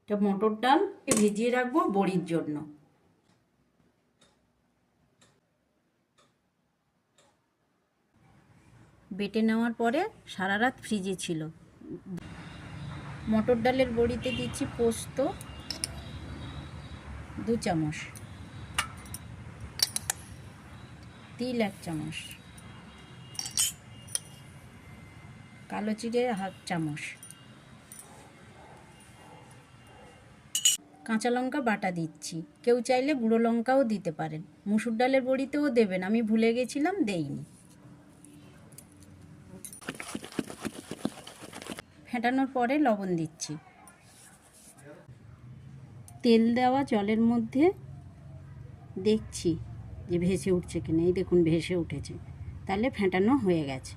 এটা মটর ডাল ভিজিয়ে রাখবো বড়ির জন্য। বেটে নেওয়ার পরে সারা রাত ফ্রিজে ছিল। মটর ডালের বড়িতে দিচ্ছি পোস্ত 2 চামচ, তিল 1 চামচ, কালো জিরে 1/2 চামচ, কাঁচা লঙ্কা বাটা দিচ্ছি। কেউ চাইলে গুঁড়ো লঙ্কাও দিতে পারেন। মুসুর ডালের বড়িতেও দেবেন, আমি ভুলে গেছিলাম দেইনি। ফেটানোর পরে লবণ দিচ্ছি। তেল দেওয়া জলের মধ্যে দেখছি যে ভেসে উঠছে কিনা। এই দেখুন ভেসে উঠেছে, তাহলে ফেটানো হয়ে গেছে।